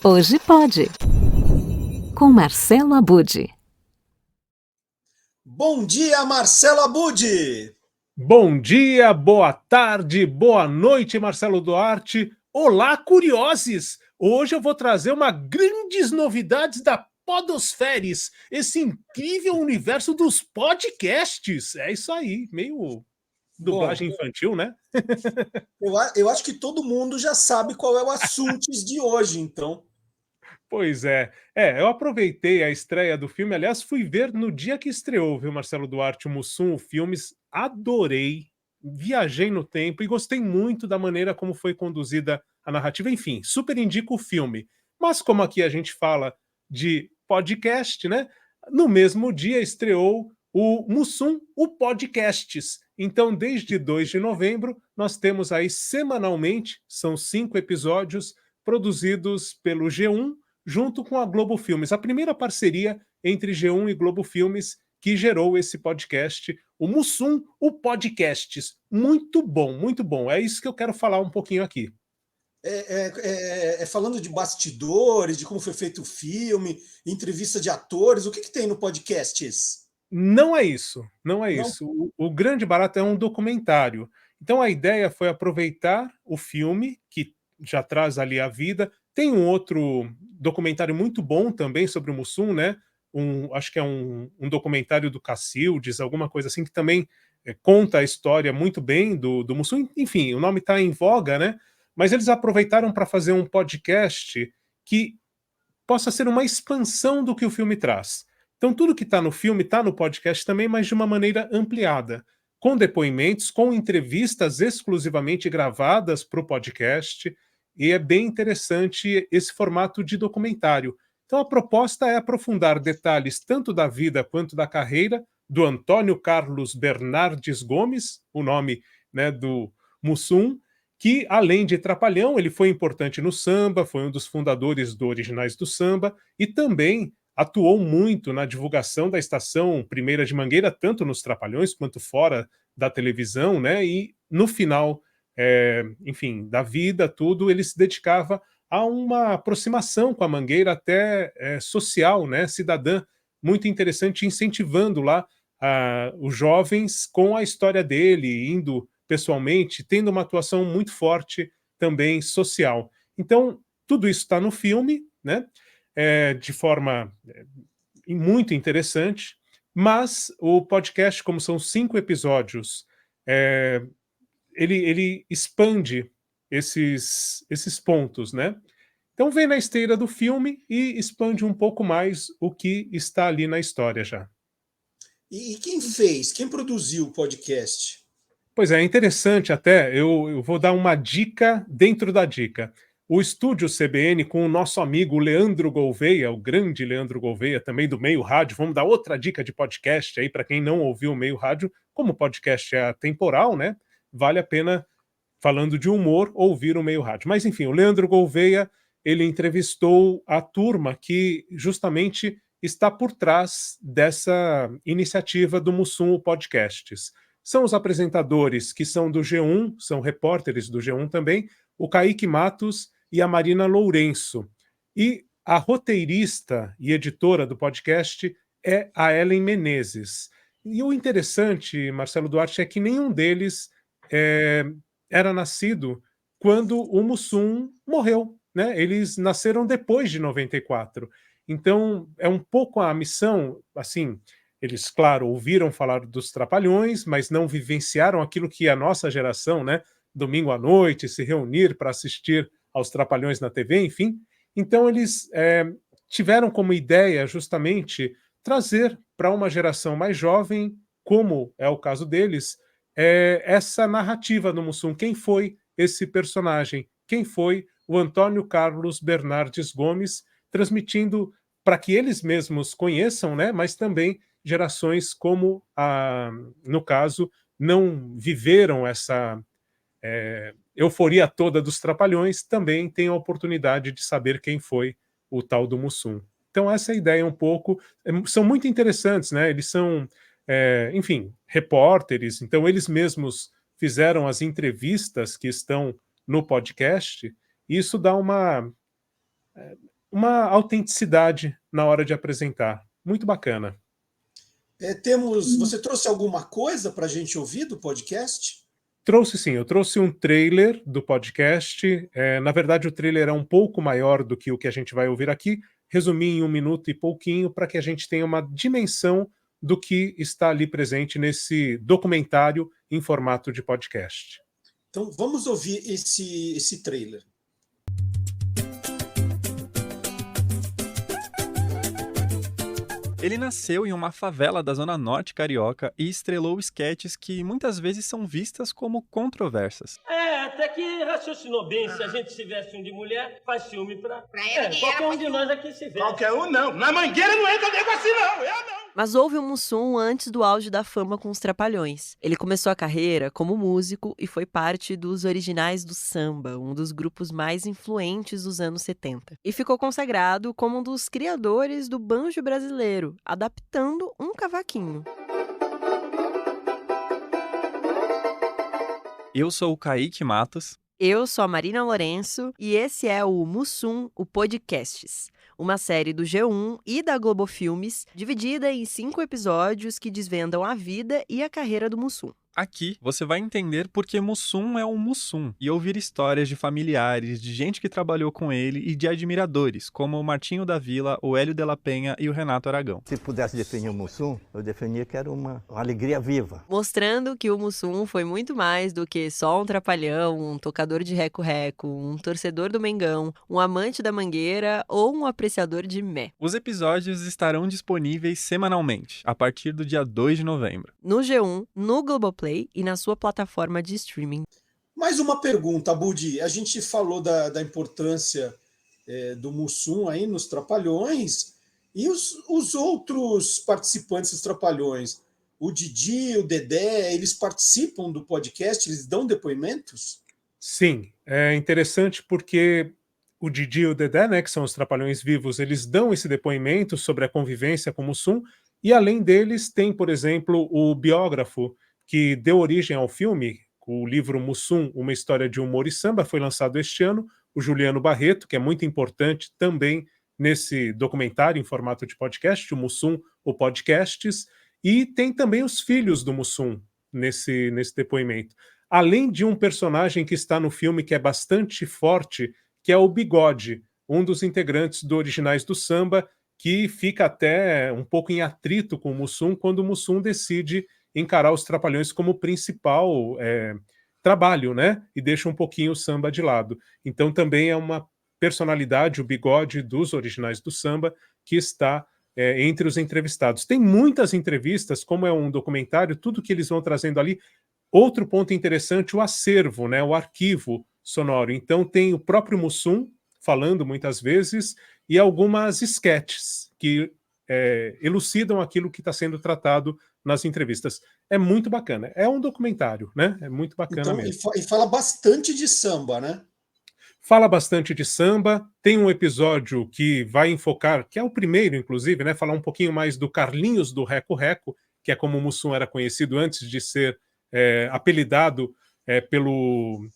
Hoje pode, com Marcelo Abud. Bom dia, Marcelo Abud! Bom dia, boa tarde, boa noite, Marcelo Duarte. Olá, curiosos! Hoje eu vou trazer uma grandes novidades da Podosferes, esse incrível universo dos podcasts. É isso aí, meio dublagem infantil, né? Eu acho que todo mundo já sabe qual é o assunto de hoje, então. Pois é. Eu aproveitei a estreia do filme, aliás, fui ver no dia que estreou, viu, Marcelo Duarte, o Mussum, o Filmes, adorei, viajei no tempo e gostei muito da maneira como foi conduzida a narrativa, enfim, super indico o filme. Mas como aqui a gente fala de podcast, né, no mesmo dia estreou o Mussum, o Podcasts. Então, desde 2 de novembro, nós temos aí semanalmente, são 5 episódios, produzidos pelo G1, junto com a Globo Filmes, a primeira parceria entre G1 e Globo Filmes que gerou esse podcast, o Mussum, o Podcasts. Muito bom, muito bom. É isso que eu quero falar um pouquinho aqui. Falando de bastidores, de como foi feito o filme, entrevista de atores, o que tem no Podcasts? Não é isso, não é Não? isso. O grande barato é um documentário. Então a ideia foi aproveitar o filme, que já traz ali a vida. Tem um outro documentário muito bom também sobre o Mussum, né? Acho que é um documentário do Cacildes, alguma coisa assim, que também conta a história muito bem do Mussum. Enfim, o nome está em voga, né? Mas eles aproveitaram para fazer um podcast que possa ser uma expansão do que o filme traz. Então, tudo que está no filme está no podcast também, mas de uma maneira ampliada, com depoimentos, com entrevistas exclusivamente gravadas para o podcast, e é bem interessante esse formato de documentário. Então, a proposta é aprofundar detalhes tanto da vida quanto da carreira do Antônio Carlos Bernardes Gomes, o nome, né, do Mussum, que, além de trapalhão, ele foi importante no samba, foi um dos fundadores do Originais do Samba e também atuou muito na divulgação da estação Primeira de Mangueira, tanto nos Trapalhões quanto fora da televisão, né? E no final, enfim, da vida, tudo, ele se dedicava a uma aproximação com a Mangueira até social, né? Cidadã, muito interessante, incentivando lá os jovens com a história dele, indo pessoalmente, tendo uma atuação muito forte também social. Então, tudo isso está no filme, né? De forma muito interessante, mas o podcast, como são 5 episódios, ele expande esses pontos, né? Então vem na esteira do filme e expande um pouco mais o que está ali na história já. E quem fez? Quem produziu o podcast? Pois é interessante até, eu vou dar uma dica dentro da dica. O estúdio CBN, com o nosso amigo Leandro Gouveia, o grande Leandro Gouveia, também do Meio Rádio, vamos dar outra dica de podcast aí para quem não ouviu o Meio Rádio, como o podcast é atemporal, né? Vale a pena, falando de humor, ouvir o Meio Rádio. Mas enfim, o Leandro Gouveia, ele entrevistou a turma que justamente está por trás dessa iniciativa do Mussum Podcasts. São os apresentadores que são do G1, são repórteres do G1 também, o Kaique Matos e a Marina Lourenço. E a roteirista e editora do podcast é a Ellen Menezes. E o interessante, Marcelo Duarte, é que nenhum deles era nascido quando o Mussum morreu, né? Eles nasceram depois de 94. Então, é um pouco a missão, assim, eles, claro, ouviram falar dos Trapalhões, mas não vivenciaram aquilo que a nossa geração, né, domingo à noite, se reunir para assistir aos Trapalhões na TV, enfim. Então, eles tiveram como ideia justamente trazer para uma geração mais jovem, como é o caso deles, essa narrativa do Mussum. Quem foi esse personagem? Quem foi o Antônio Carlos Bernardes Gomes, transmitindo para que eles mesmos conheçam, né, mas também gerações como, no caso, não viveram essa euforia toda dos Trapalhões, também têm a oportunidade de saber quem foi o tal do Mussum. Então essa é a ideia um pouco. São muito interessantes, né? Eles são, enfim, repórteres, então eles mesmos fizeram as entrevistas que estão no podcast, e isso dá uma uma autenticidade na hora de apresentar. Muito bacana. Você trouxe alguma coisa para a gente ouvir do podcast? Trouxe sim, eu trouxe um trailer do podcast. Na verdade, o trailer é um pouco maior do que o que a gente vai ouvir aqui. Resumi em 1 minuto e pouquinho para que a gente tenha uma dimensão do que está ali presente nesse documentário em formato de podcast. Então vamos ouvir esse trailer. Ele nasceu em uma favela da Zona Norte carioca e estrelou esquetes que muitas vezes são vistas como controversas. Até que raciocinou bem. Se a gente se veste de mulher, faz ciúme pra ele. Qualquer um de nós aqui se veste. Qualquer um não. Na Mangueira não entra nego assim não. Eu não. Mas houve um Mussum antes do auge da fama com os Trapalhões. Ele começou a carreira como músico e foi parte dos Originais do Samba, um dos grupos mais influentes dos anos 70. E ficou consagrado como um dos criadores do banjo brasileiro, adaptando um cavaquinho. Eu sou o Kaique Matos. Eu sou a Marina Lourenço e esse é o Mussum, o Podcasts, uma série do G1 e da Globo Filmes, dividida em 5 episódios que desvendam a vida e a carreira do Mussum. Aqui você vai entender por que Mussum é um Mussum e ouvir histórias de familiares, de gente que trabalhou com ele e de admiradores, como o Martinho da Vila, o Hélio de la Penha e o Renato Aragão. Se pudesse definir o Mussum, eu definia que era uma alegria viva. Mostrando que o Mussum foi muito mais do que só um trapalhão, um tocador de reco-reco, um torcedor do Mengão, um amante da Mangueira ou um apreciador de mé. Os episódios estarão disponíveis semanalmente, a partir do dia 2 de novembro. No G1, no Globoplay e na sua plataforma de streaming. Mais uma pergunta, Budi. A gente falou da importância do Mussum aí nos Trapalhões e os outros participantes dos Trapalhões, o Didi, o Dedé, eles participam do podcast? Eles dão depoimentos? Sim, é interessante porque o Didi e o Dedé, né, que são os Trapalhões vivos, eles dão esse depoimento sobre a convivência com o Mussum e além deles tem, por exemplo, o biógrafo que deu origem ao filme, o livro Mussum, Uma História de Humor e Samba, foi lançado este ano, o Juliano Barreto, que é muito importante também nesse documentário em formato de podcast, o Mussum, o Podcasts, e tem também os filhos do Mussum nesse depoimento. Além de um personagem que está no filme que é bastante forte, que é o Bigode, um dos integrantes do Originais do Samba, que fica até um pouco em atrito com o Mussum quando o Mussum decide encarar os Trapalhões como principal trabalho, né? E deixa um pouquinho o samba de lado. Então também é uma personalidade, o Bigode dos Originais do Samba, que está entre os entrevistados. Tem muitas entrevistas, como é um documentário, tudo que eles vão trazendo ali. Outro ponto interessante, o acervo, né? O arquivo sonoro. Então tem o próprio Mussum falando muitas vezes e algumas sketches que elucidam aquilo que está sendo tratado nas entrevistas. É muito bacana. É um documentário, né? É muito bacana então, mesmo. E fala bastante de samba, né? Fala bastante de samba. Tem um episódio que vai enfocar, que é o primeiro, inclusive, né? Falar um pouquinho mais do Carlinhos do Reco Reco, que é como o Mussum era conhecido antes de ser apelidado pelo...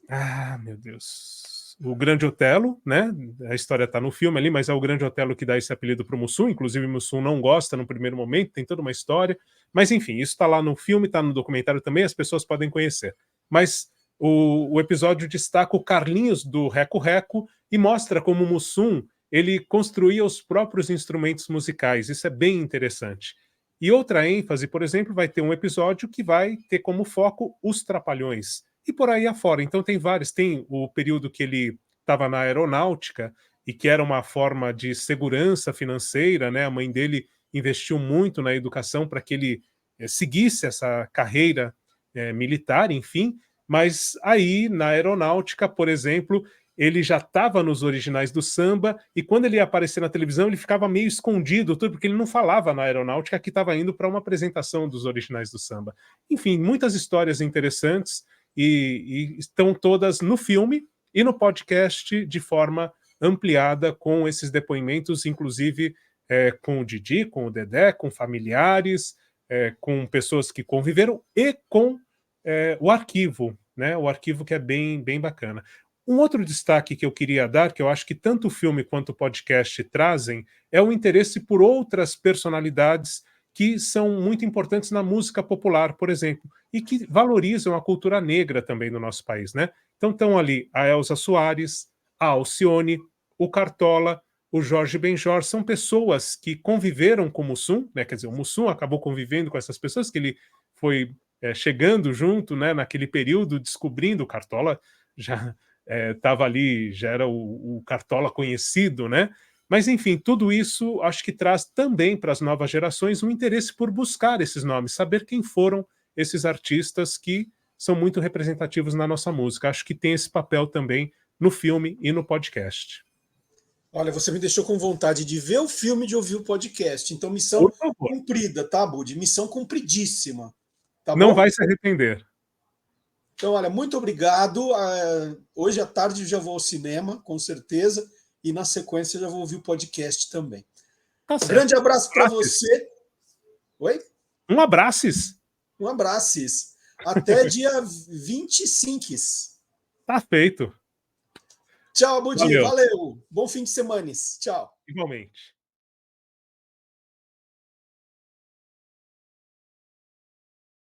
Ah, meu Deus... O Grande Otelo, né? A história está no filme ali, mas é o Grande Otelo que dá esse apelido para o Mussum. Inclusive, o Mussum não gosta no primeiro momento, tem toda uma história. Mas, enfim, isso está lá no filme, está no documentário também, as pessoas podem conhecer. Mas o episódio destaca o Carlinhos do Reco Reco e mostra como o Mussum ele construía os próprios instrumentos musicais. Isso é bem interessante. E outra ênfase, por exemplo, vai ter um episódio que vai ter como foco os Trapalhões. E por aí afora. Então tem vários. Tem o período que ele estava na aeronáutica e que era uma forma de segurança financeira, né? A mãe dele investiu muito na educação para que ele seguisse essa carreira militar, enfim. Mas aí, na aeronáutica, por exemplo, ele já estava nos Originais do Samba e quando ele ia aparecer na televisão, ele ficava meio escondido, tudo porque ele não falava na aeronáutica que estava indo para uma apresentação dos Originais do Samba. Enfim, muitas histórias interessantes. E estão todas no filme e no podcast de forma ampliada com esses depoimentos, inclusive com o Didi, com o Dedé, com familiares, com pessoas que conviveram e com o arquivo, né? O arquivo que é bem, bem bacana. Um outro destaque que eu queria dar, que eu acho que tanto o filme quanto o podcast trazem, é o interesse por outras personalidades que são muito importantes na música popular, por exemplo, e que valorizam a cultura negra também no nosso país, né? Então estão ali a Elza Soares, a Alcione, o Cartola, o Jorge Benjor, são pessoas que conviveram com o Mussum, né? Quer dizer, o Mussum acabou convivendo com essas pessoas, que ele foi chegando junto, né, naquele período, descobrindo o Cartola, já estava ali, já era o Cartola conhecido, né? Mas, enfim, tudo isso acho que traz também para as novas gerações um interesse por buscar esses nomes, saber quem foram esses artistas que são muito representativos na nossa música. Acho que tem esse papel também no filme e no podcast. Olha, você me deixou com vontade de ver o filme e de ouvir o podcast. Então, missão Por favor. cumprida, tá, Budi? Missão cumpridíssima. Tá Não bom? vai se arrepender. Então, olha, muito obrigado. Hoje à tarde eu já vou ao cinema, com certeza. E na sequência eu já vou ouvir o podcast também. Tá Um certo. grande abraço para você. Oi? Um abraço. Um abraço. Até dia 25. Tá feito. Tchau, Budi. Valeu. Valeu. Bom fim de semana. Tchau. Igualmente.